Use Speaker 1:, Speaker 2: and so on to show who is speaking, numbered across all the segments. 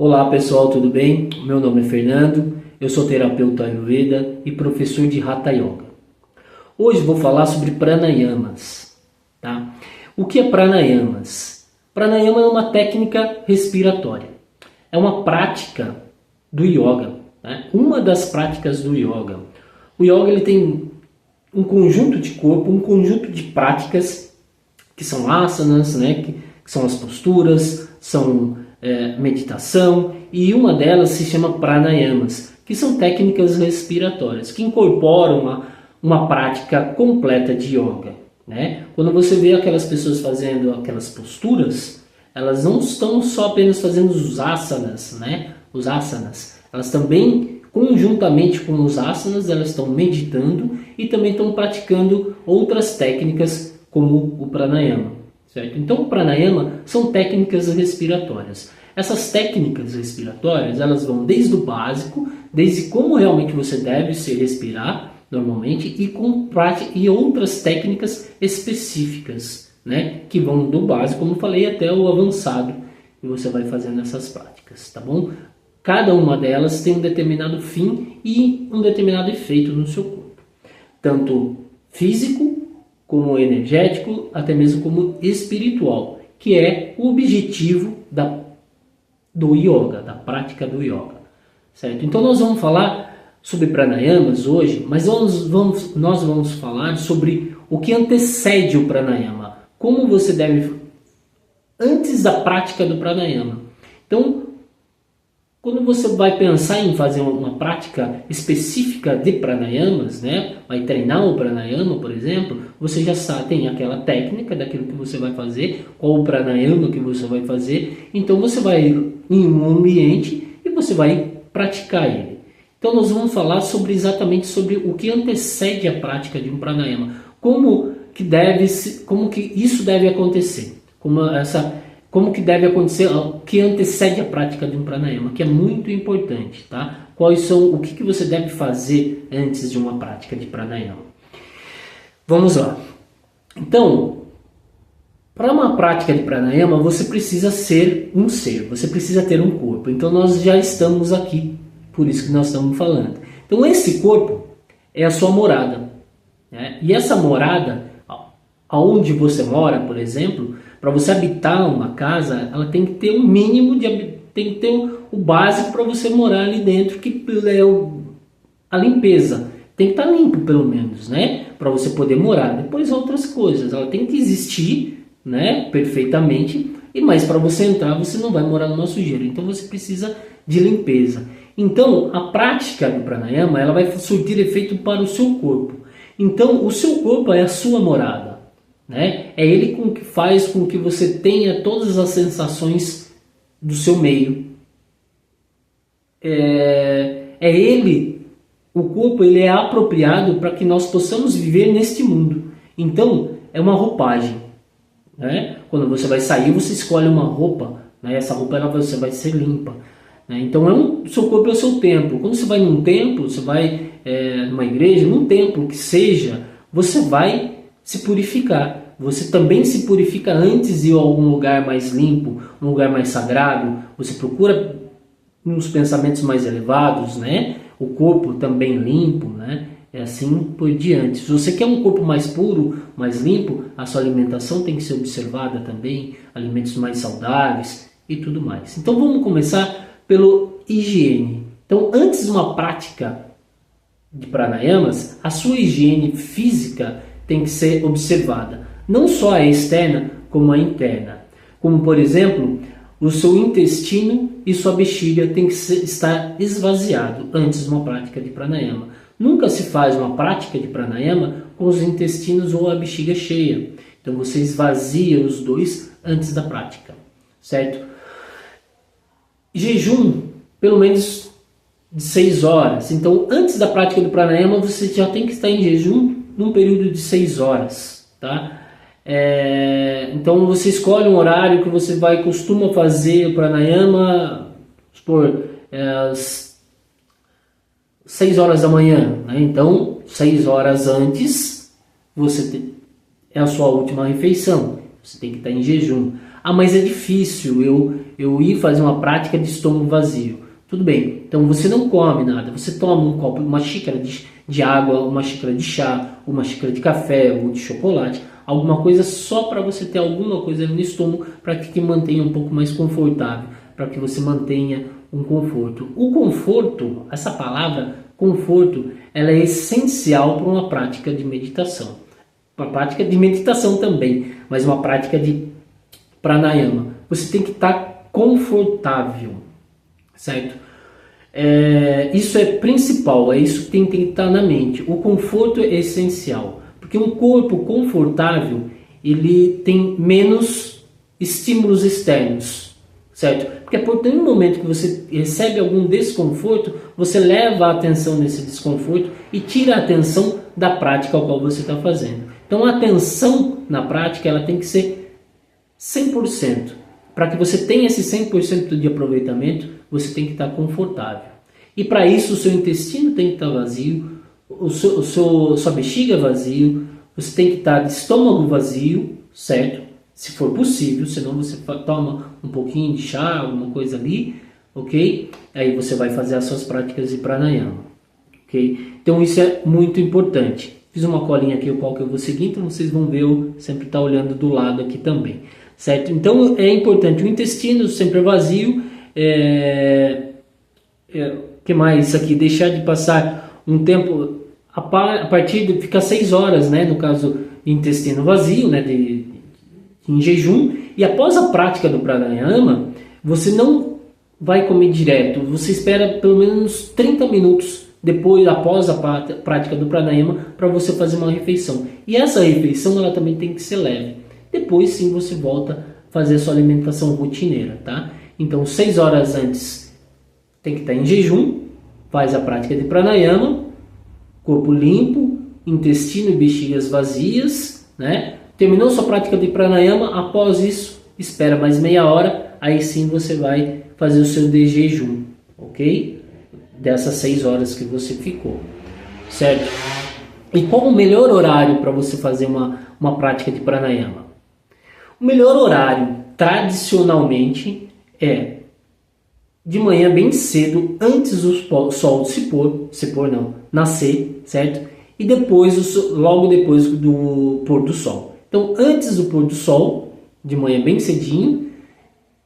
Speaker 1: Olá pessoal, tudo bem? Meu nome é Fernando, eu sou terapeuta Ayurveda e professor de Hatha Yoga. Hoje vou falar sobre pranayamas, tá? O que é pranayamas? Pranayama é uma técnica respiratória, é uma prática do yoga, né? Uma das práticas do yoga. O yoga ele tem um conjunto de corpo, um conjunto de práticas que são asanas, né? Que são as posturas, são meditação, e uma delas se chama pranayamas, que são técnicas respiratórias que incorporam uma prática completa de yoga, né? Quando você vê aquelas pessoas fazendo aquelas posturas, elas não estão só apenas fazendo os asanas, né? Os asanas, elas também, conjuntamente com os asanas, elas estão meditando e também estão praticando outras técnicas como o pranayama. Certo? Então, o pranayama são técnicas respiratórias. Essas técnicas respiratórias, elas vão desde o básico, desde como realmente você deve se respirar normalmente, e outras técnicas específicas, né? Que vão do básico, como eu falei, até o avançado, e você vai fazendo essas práticas, tá bom? Cada uma delas tem um determinado fim e um determinado efeito no seu corpo, tanto físico, como energético, até mesmo como espiritual, que é o objetivo do yoga, da prática do yoga, certo? Então nós vamos falar sobre pranayamas hoje, mas nós vamos falar sobre o que antecede o pranayama, como você deve, antes da prática do pranayama. Então, quando você vai pensar em fazer uma prática específica de pranayamas, né? Vai treinar o pranayama, por exemplo, você já sabe, tem aquela técnica daquilo que você vai fazer, qual o pranayama que você vai fazer. Então você vai em um ambiente e você vai praticar ele. Então nós vamos falar exatamente sobre o que antecede a prática de um pranayama, como que isso deve acontecer, como que deve acontecer, o que antecede a prática de um pranayama, que é muito importante, tá? O que você deve fazer antes de uma prática de pranayama. Vamos lá. Então, para uma prática de pranayama, você precisa ser um ser, você precisa ter um corpo. Então, nós já estamos aqui, por isso que nós estamos falando. Então, esse corpo é a sua morada, né? E essa morada, aonde você mora, por exemplo, para você habitar uma casa, ela tem que ter um mínimo tem que ter o básico para você morar ali dentro, que é a limpeza. Tem que estar limpo, pelo menos, né? Para você poder morar. Depois outras coisas, ela tem que existir, né? Perfeitamente. Mas para você entrar, você não vai morar numa sujeira. Então você precisa de limpeza. Então a prática do pranayama, ela vai surtir efeito para o seu corpo. Então o seu corpo é a sua morada, né? É ele que faz com que você tenha todas as sensações do seu meio. O corpo ele é apropriado para que nós possamos viver neste mundo. Então é uma roupagem, né? Quando você vai sair, você escolhe uma roupa, né? Essa roupa você vai ser limpa, né? Então o seu corpo é o seu templo. Quando você vai num templo, você vai numa igreja, num templo que seja, você vai se purificar. Você também se purifica antes de ir a algum lugar mais limpo, um lugar mais sagrado. Você procura uns pensamentos mais elevados, né? O corpo também limpo, né? É assim por diante. Se você quer um corpo mais puro, mais limpo, a sua alimentação tem que ser observada também, alimentos mais saudáveis e tudo mais. Então vamos começar pelo higiene. Então, antes de uma prática de pranayamas, a sua higiene física tem que ser observada. Não só a externa, como a interna. Como, por exemplo, o seu intestino e sua bexiga tem que estar esvaziado antes de uma prática de pranayama. Nunca se faz uma prática de pranayama com os intestinos ou a bexiga cheia. Então você esvazia os dois antes da prática, certo? Jejum, pelo menos de 6 horas. Então, antes da prática do pranayama, você já tem que estar em jejum num período de 6 horas, tá? Então você escolhe um horário que você costuma fazer o pranayama, às 6 horas da manhã, né? Então 6 horas antes é a sua última refeição, você tem que estar em jejum. Ah, mas é difícil eu ir fazer uma prática de estômago vazio. Tudo bem, então você não come nada, você toma um copo, uma xícara de água, uma xícara de chá, uma xícara de café ou de chocolate, alguma coisa só para você ter alguma coisa no estômago, para que mantenha um pouco mais confortável, para que você mantenha um conforto. O conforto, essa palavra conforto, ela é essencial para uma prática de meditação. Uma prática de meditação também, mas uma prática de pranayama. Você tem que estar confortável, certo? Isso é principal, é isso que tem que estar na mente. O conforto é essencial, porque um corpo confortável, ele tem menos estímulos externos, certo? Porque a partir do momento que você recebe algum desconforto, você leva a atenção nesse desconforto e tira a atenção da prática ao qual você está fazendo. Então a atenção na prática, ela tem que ser 100%. Para que você tenha esse 100% de aproveitamento, você tem que estar confortável. E para isso o seu intestino tem que estar vazio, sua bexiga vazio, você tem que estar de estômago vazio, certo? Se for possível, senão você toma um pouquinho de chá, alguma coisa ali, ok? Aí você vai fazer as suas práticas de pranayama, ok? Então isso é muito importante. Fiz uma colinha aqui, o qual que eu vou seguir, então vocês vão ver eu sempre estar olhando do lado aqui também, certo? Então é importante, o intestino sempre vazio, que mais aqui? Deixar de passar um tempo, a partir de ficar 6 horas, né? No caso, intestino vazio, né? Em jejum, e após a prática do pranayama, você não vai comer direto, você espera pelo menos 30 minutos após a prática do pranayama, para você fazer uma refeição. E essa refeição, ela também tem que ser leve. Depois sim você volta a fazer a sua alimentação rotineira, tá? Então 6 horas antes tem que estar em jejum, faz a prática de pranayama, corpo limpo, intestino e bexigas vazias, né? Terminou sua prática de pranayama, após isso, espera mais meia hora, aí sim você vai fazer o seu de jejum, ok? Dessas 6 horas que você ficou, certo? E qual o melhor horário para você fazer uma prática de pranayama? O melhor horário, tradicionalmente, é de manhã bem cedo, antes do sol nascer, certo? E depois, logo depois do pôr do sol. Então, antes do pôr do sol, de manhã bem cedinho,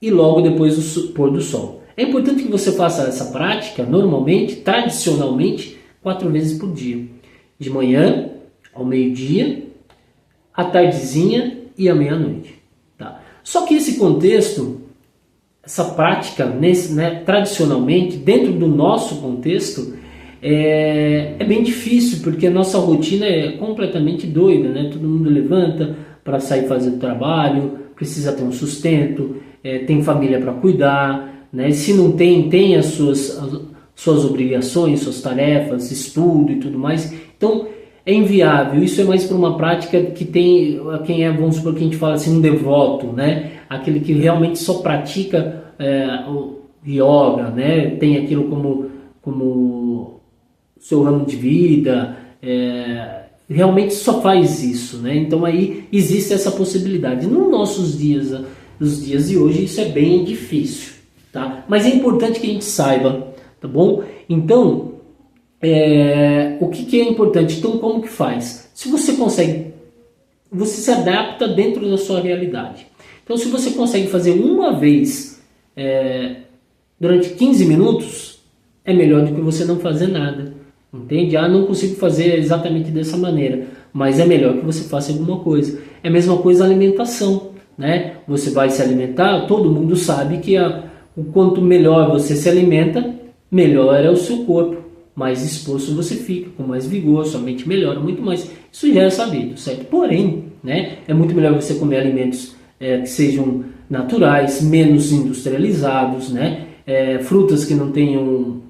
Speaker 1: e logo depois do pôr do sol. É importante que você faça essa prática, normalmente, tradicionalmente, 4 vezes por dia. De manhã, ao meio-dia, à tardezinha e à meia-noite. Tá? Só que esse contexto, essa prática, tradicionalmente, dentro do nosso contexto, é bem difícil, porque a nossa rotina é completamente doida, né? Todo mundo levanta para sair fazer o trabalho, precisa ter um sustento, tem família para cuidar, né? Se não tem as suas obrigações, suas tarefas, estudo e tudo mais. Então é inviável. Isso é mais para uma prática que tem vamos supor que a gente fala assim, um devoto, né? Aquele que realmente só pratica o yoga, né? Tem aquilo como seu ramo de vida, realmente só faz isso, né? Então aí existe essa possibilidade. Nos nossos dias, nos dias de hoje, isso é bem difícil, tá? Mas é importante que a gente saiba, tá bom? Então, o que é importante? Então, como que faz? Se você consegue, você se adapta dentro da sua realidade. Então, se você consegue fazer uma vez durante 15 minutos, é melhor do que você não fazer nada. Entende? Não consigo fazer exatamente dessa maneira, mas é melhor que você faça alguma coisa. É a mesma coisa a alimentação, né? Você vai se alimentar, todo mundo sabe que o quanto melhor você se alimenta, melhor é o seu corpo. Mais exposto você fica, com mais vigor, sua mente melhora muito mais. Isso já é sabido, certo? Porém, né, é muito melhor você comer alimentos que sejam naturais, menos industrializados, né? Frutas que não tenham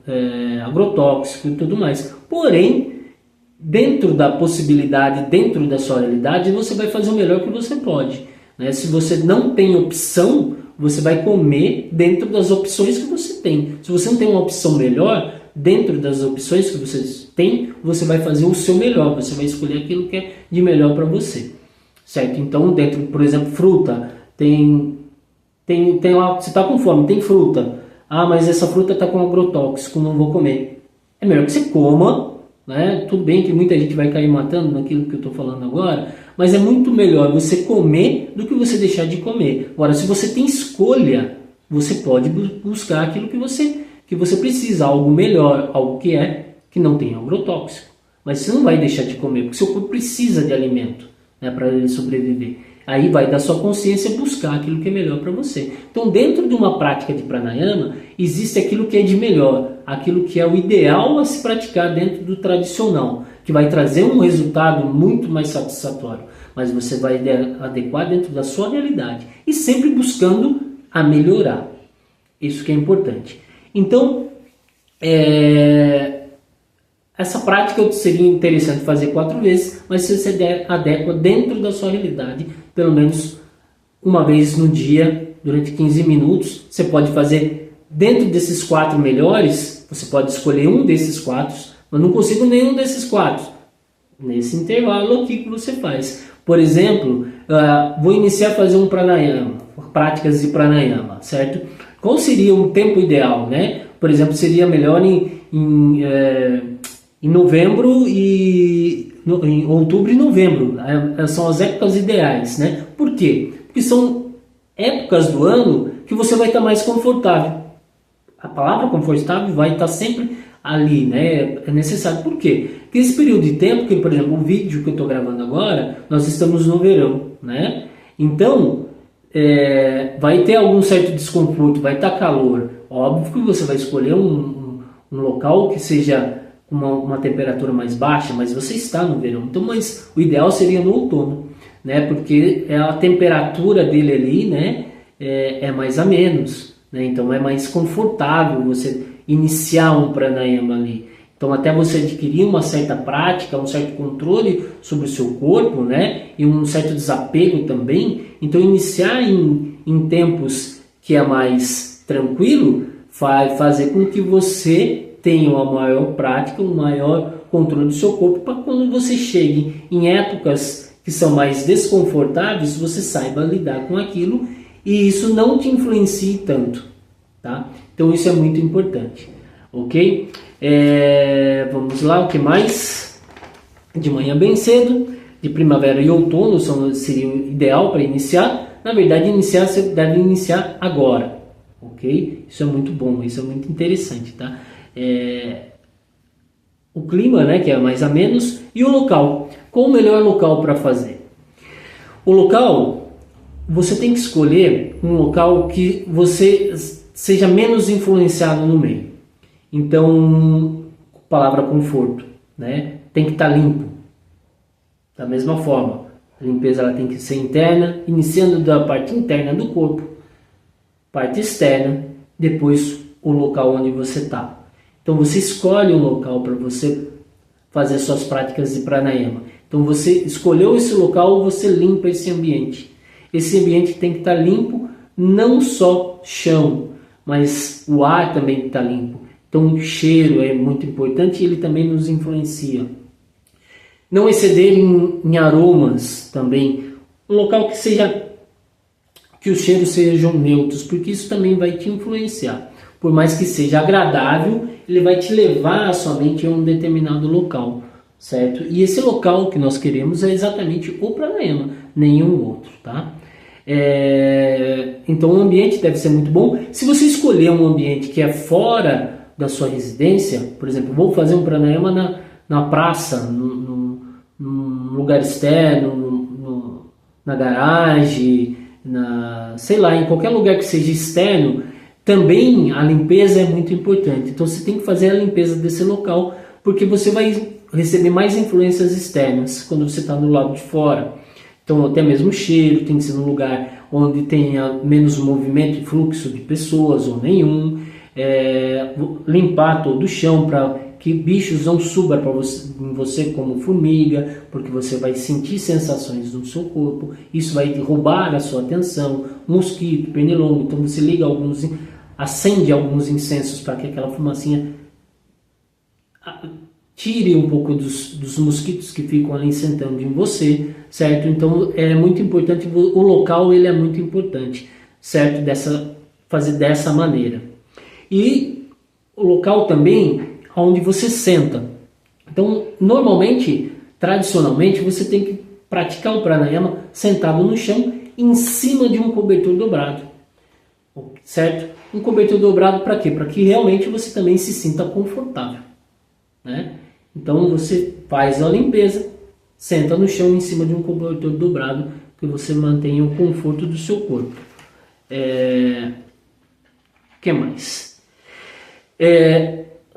Speaker 1: agrotóxico e tudo mais. Porém, dentro da possibilidade, dentro da sua realidade, você vai fazer o melhor que você pode, né? Se você não tem opção, você vai comer dentro das opções que você tem. Se você não tem uma opção melhor, dentro das opções que você tem, você vai fazer o seu melhor, você vai escolher aquilo que é de melhor para você, certo? Então, dentro, por exemplo, fruta, tem Tem lá, você está com fome, tem fruta. Ah, mas essa fruta está com agrotóxico, não vou comer. É melhor que você coma, né? Tudo bem que muita gente vai cair matando naquilo que eu estou falando agora, mas é muito melhor você comer do que você deixar de comer. Agora, se você tem escolha, você pode buscar aquilo que você precisa, algo melhor, algo que não tem agrotóxico. Mas você não vai deixar de comer, porque seu corpo precisa de alimento, né, para ele sobreviver. Aí vai da sua consciência buscar aquilo que é melhor para você. Então, dentro de uma prática de pranayama, existe aquilo que é de melhor, aquilo que é o ideal a se praticar dentro do tradicional, que vai trazer um resultado muito mais satisfatório, mas você vai adequar dentro da sua realidade e sempre buscando a melhorar. Isso que é importante. Então, essa prática seria interessante fazer 4 vezes, mas se você adequa dentro da sua realidade, pelo menos uma vez no dia, durante 15 minutos. Você pode fazer dentro desses 4 melhores, você pode escolher um desses 4, mas não consigo nenhum desses 4. Nesse intervalo aqui que você faz. Por exemplo, vou iniciar a fazer um pranayama, práticas de pranayama, certo? Qual seria um tempo ideal, né? Por exemplo, seria melhor em novembro em outubro e novembro, são as épocas ideais, né? Por quê? Porque são épocas do ano que você vai estar mais confortável. A palavra confortável vai estar sempre ali, né? É necessário. Por quê? Porque esse período de tempo, que, por exemplo, o vídeo que eu estou gravando agora, nós estamos no verão, né? Então, vai ter algum certo desconforto, vai estar calor. Óbvio que você vai escolher um local que seja uma temperatura mais baixa, mas você está no verão. Então, mas o ideal seria no outono, né? Porque a temperatura dele ali, né, é mais a menos, né? Então é mais confortável você iniciar um pranayama ali. Então, até você adquirir uma certa prática, um certo controle sobre o seu corpo, né, e um certo desapego também. Então, iniciar em tempos que é mais tranquilo vai fazer com que você tenha uma maior prática, um maior controle do seu corpo, para quando você chegue em épocas que são mais desconfortáveis, você saiba lidar com aquilo e isso não te influencie tanto, tá? Então isso é muito importante, ok? Vamos lá, o que mais? De manhã bem cedo, de primavera e outono seria o ideal para iniciar. Na verdade, você deve iniciar agora, ok? Isso é muito bom, isso é muito interessante, tá? O clima, né, que é mais a menos, e o local. Qual o melhor local para fazer? O local, você tem que escolher um local que você seja menos influenciado no meio. Então, palavra conforto, né? Tem que estar limpo. Da mesma forma, a limpeza ela tem que ser interna, iniciando da parte interna do corpo, parte externa, depois o local onde você está. Então você escolhe um local para você fazer suas práticas de pranayama. Então você escolheu esse local, você limpa esse ambiente. Esse ambiente tem que estar limpo, não só chão, mas o ar também está limpo. Então o cheiro é muito importante e ele também nos influencia. Não exceder em aromas também. Um local que os cheiros sejam neutros, porque isso também vai te influenciar. Por mais que seja agradável, ele vai te levar a sua mente a um determinado local, certo? E esse local que nós queremos é exatamente o pranayama, nenhum outro, tá? Então o ambiente deve ser muito bom. Se você escolher um ambiente que é fora da sua residência, por exemplo, vou fazer um pranayama na praça, num lugar externo, na garagem, sei lá, em qualquer lugar que seja externo, também a limpeza é muito importante. Então você tem que fazer a limpeza desse local, porque você vai receber mais influências externas quando você está do lado de fora. Então até mesmo o cheiro tem que ser num lugar onde tenha menos movimento e fluxo de pessoas ou nenhum. Limpar todo o chão para que bichos não subam em você como formiga, porque você vai sentir sensações no seu corpo. Isso vai roubar a sua atenção. Mosquito, pernilongo, então você acende alguns incensos para que aquela fumacinha tire um pouco dos mosquitos que ficam ali sentando em você, certo? Então é muito importante, o local ele é muito importante, certo? Fazer dessa maneira. E o local também onde você senta. Então, normalmente, tradicionalmente, você tem que praticar o pranayama sentado no chão, em cima de um cobertor dobrado, certo? Um cobertor dobrado para quê? Para que realmente você também se sinta confortável, né? Então, você faz a limpeza, senta no chão em cima de um cobertor dobrado, que você mantenha o conforto do seu corpo. Que mais?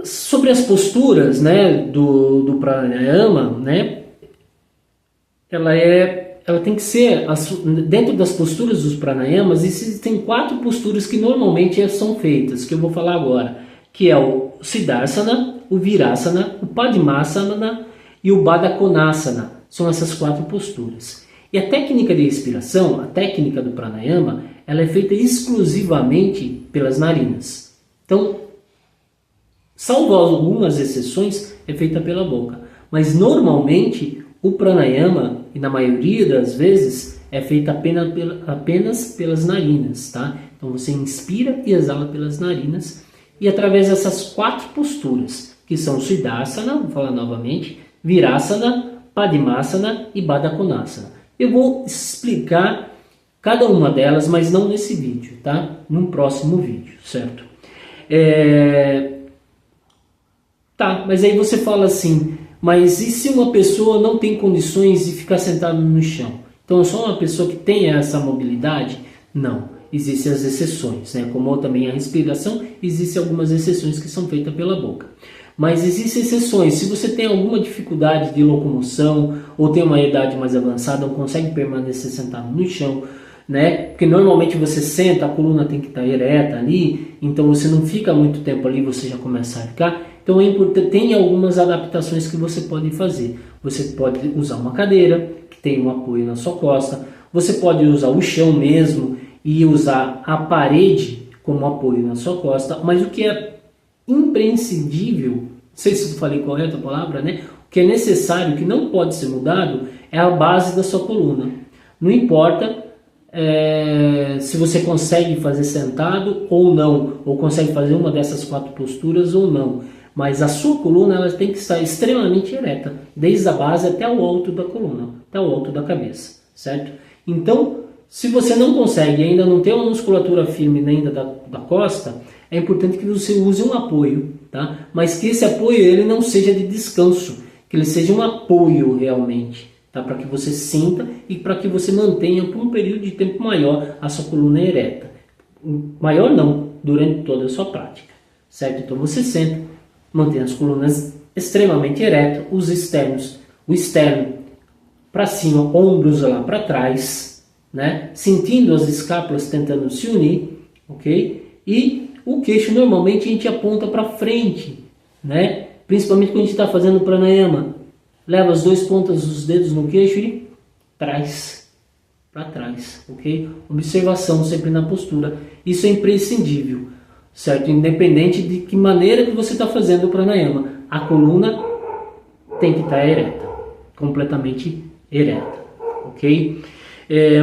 Speaker 1: Sobre as posturas, né, do pranayama, né, ela tem que ser, dentro das posturas dos pranayamas, existem 4 posturas que normalmente são feitas, que eu vou falar agora, que é o Siddhasana, o Virasana, o Padmasana e o Baddha Konasana. São essas 4 posturas. E a técnica de respiração, a técnica do pranayama, ela é feita exclusivamente pelas narinas. Então, salvo algumas exceções, é feita pela boca. Mas normalmente o pranayama, e na maioria das vezes, é feita apenas pelas narinas, tá? Então você inspira e exala pelas narinas. E através dessas 4 posturas, que são Siddhasana, vou falar novamente, Virasana, Padmasana e Baddha Konasana. Eu vou explicar cada uma delas, mas não nesse vídeo, tá? Num próximo vídeo, certo? Tá, mas aí você fala assim, mas e se uma pessoa não tem condições de ficar sentado no chão? Então, só uma pessoa que tem essa mobilidade? Não, existem as exceções, né? Como também a respiração, existem algumas exceções que são feitas pela boca. Mas existem exceções, se você tem alguma dificuldade de locomoção, ou tem uma idade mais avançada, não consegue permanecer sentado no chão, né? Porque normalmente você senta, a coluna tem que estar ereta ali, então você não fica muito tempo ali, você já começa a ficar. Então é importante, tem algumas adaptações que você pode fazer. Você pode usar uma cadeira, que tem um apoio na sua costa. Você pode usar o chão mesmo e usar a parede como apoio na sua costa. Mas o que é imprescindível, não sei se eu falei correto a palavra, né? O que é necessário, que não pode ser mudado, é a base da sua coluna. Não importa se você consegue fazer sentado ou não, ou consegue fazer uma dessas 4 posturas ou não. Mas a sua coluna ela tem que estar extremamente ereta, desde a base até o alto da coluna, até o alto da cabeça, certo? Então, se você não consegue, ainda não tem uma musculatura firme ainda da costa, é importante que você use um apoio, tá? Mas que esse apoio ele não seja de descanso, que ele seja um apoio realmente, tá? Para que você sinta e para que você mantenha por um período de tempo maior a sua coluna ereta. Maior não, durante toda a sua prática, certo? Então você senta, mantém as colunas extremamente eretas, o externo para cima, ombros lá para trás, né? Sentindo as escápulas tentando se unir, ok? E o queixo normalmente a gente aponta para frente, né? Principalmente quando a gente está fazendo pranayama. Leva as 2 pontas dos dedos no queixo e traz para trás, ok? Observação sempre na postura. Isso é imprescindível, certo? Independente de que maneira que você está fazendo o pranayama, a coluna tem que estar ereta, completamente ereta, ok?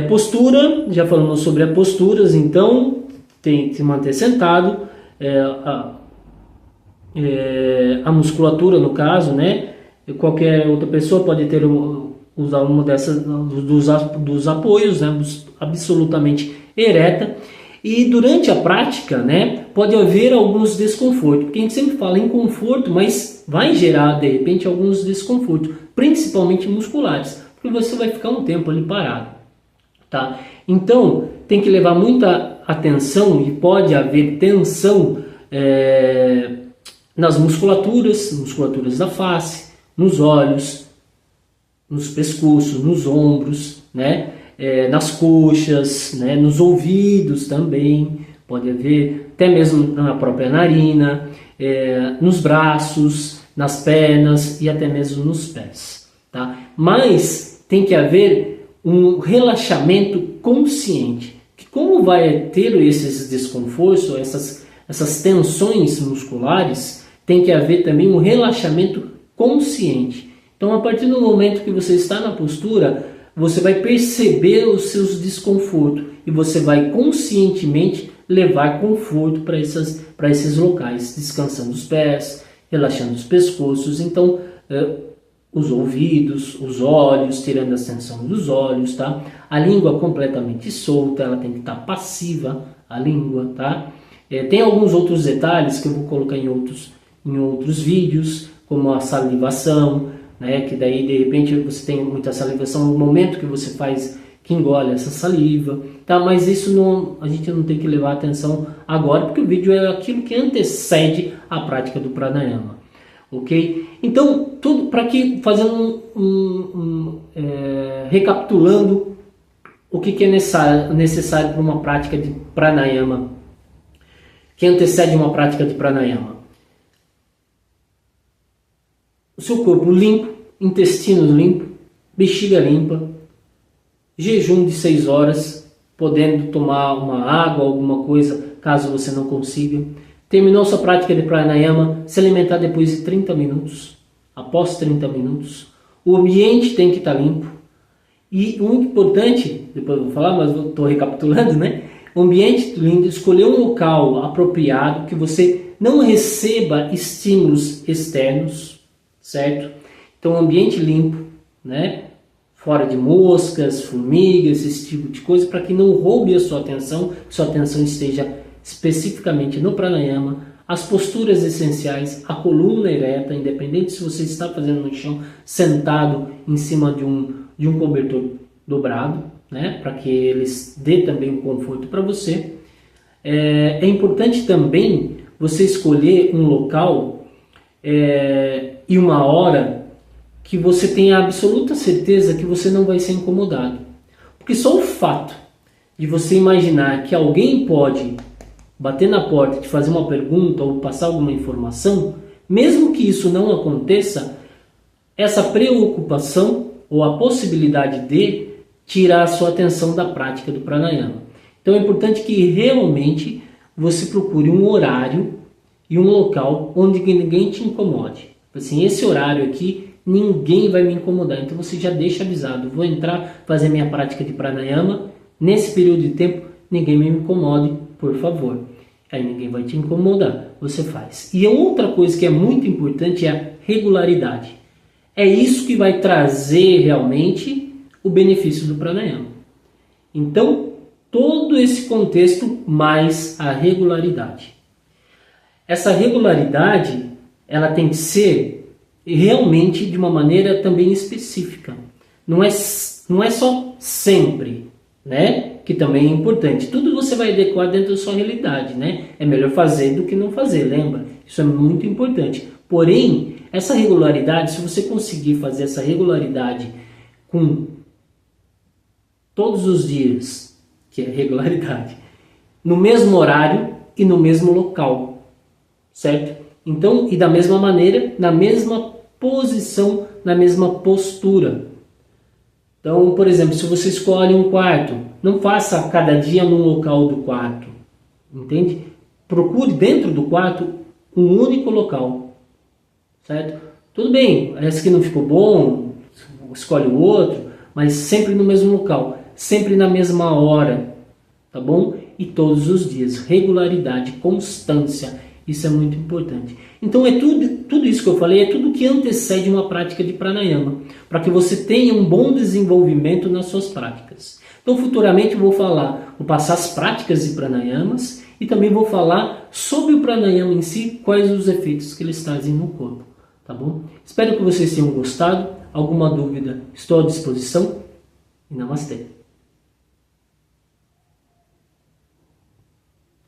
Speaker 1: Postura, já falamos sobre as posturas, então tem que se manter sentado, a musculatura no caso, né? Qualquer outra pessoa pode usar uma dessas dos apoios, né? Absolutamente ereta. E durante a prática, né, pode haver alguns desconfortos, porque a gente sempre fala em conforto, mas vai gerar de repente alguns desconfortos, principalmente musculares, porque você vai ficar um tempo ali parado, tá? Então tem que levar muita atenção e pode haver tensão nas musculaturas da face, nos olhos, nos pescoços, nos ombros, né? Nas coxas, né? Nos ouvidos também, pode haver, até mesmo na própria narina, nos braços, nas pernas e até mesmo nos pés, tá? Mas tem que haver um relaxamento consciente, que como vai ter esses desconfortos, essas tensões musculares, tem que haver também um relaxamento consciente. Então, a partir do momento que você está na postura, você vai perceber os seus desconfortos e você vai conscientemente levar conforto para esses locais, descansando os pés, relaxando os pescoços, então os ouvidos, os olhos, tirando a tensão dos olhos, tá? A língua completamente solta, ela tem que estar passiva, a língua, tá? Tem alguns outros detalhes que eu vou colocar em outros vídeos, como a salivação, né? Que daí de repente você tem muita salivação no momento que você faz, que engole essa saliva, tá? Mas isso não, a gente não tem que levar atenção agora, porque o vídeo é aquilo que antecede a prática do pranayama, ok? Então, tudo para que, fazendo recapitulando o que é necessário para uma prática de pranayama, que antecede uma prática de pranayama. O seu corpo limpo, intestino limpo, bexiga limpa, jejum de 6 horas, podendo tomar uma água, alguma coisa, caso você não consiga. Terminou sua prática de pranayama, se alimentar depois de 30 minutos, após 30 minutos. O ambiente tem que estar limpo. E o muito importante, depois eu vou falar, mas estou recapitulando, né? O ambiente limpo, escolher um local apropriado, que você não receba estímulos externos, certo? Então, ambiente limpo, né? Fora de moscas, formigas, esse tipo de coisa, para que não roube a sua atenção esteja especificamente no pranayama, as posturas essenciais, a coluna ereta, independente se você está fazendo no chão, sentado em cima de um cobertor dobrado, né? Para que eles dê também um conforto para você. É importante também você escolher um local e uma hora que você tenha absoluta certeza que você não vai ser incomodado. Porque só o fato de você imaginar que alguém pode bater na porta, te fazer uma pergunta ou passar alguma informação, mesmo que isso não aconteça, essa preocupação ou a possibilidade de tirar a sua atenção da prática do pranayama. Então é importante que realmente você procure um horário e um local onde ninguém te incomode. Assim, esse horário aqui ninguém vai me incomodar, então você já deixa avisado, vou entrar, fazer minha prática de pranayama, nesse período de tempo ninguém me incomode, por favor. Aí ninguém vai te incomodar, você faz. E a outra coisa que é muito importante é a regularidade. É isso que vai trazer realmente o benefício do pranayama. Então, todo esse contexto mais a regularidade. Essa regularidade, ela tem que ser realmente de uma maneira também específica. Não é só sempre, né? Que também é importante. Tudo você vai adequar dentro da sua realidade, né? É melhor fazer do que não fazer, lembra? Isso é muito importante. Porém, essa regularidade, se você conseguir fazer essa regularidade com todos os dias, que é regularidade, no mesmo horário e no mesmo local, certo? Então, e da mesma maneira, na mesma posição, na mesma postura. Então, por exemplo, se você escolhe um quarto, não faça cada dia num local do quarto, entende? Procure dentro do quarto um único local, certo? Tudo bem, parece que não ficou bom, escolhe o outro, mas sempre no mesmo local, sempre na mesma hora, tá bom? E todos os dias, regularidade, constância, isso é muito importante. Então é tudo isso que eu falei, é tudo que antecede uma prática de pranayama, para que você tenha um bom desenvolvimento nas suas práticas. Então futuramente eu vou passar as práticas de pranayamas e também vou falar sobre o pranayama em si, quais os efeitos que eles trazem no corpo, tá bom? Espero que vocês tenham gostado. Alguma dúvida, estou à disposição. E namastê.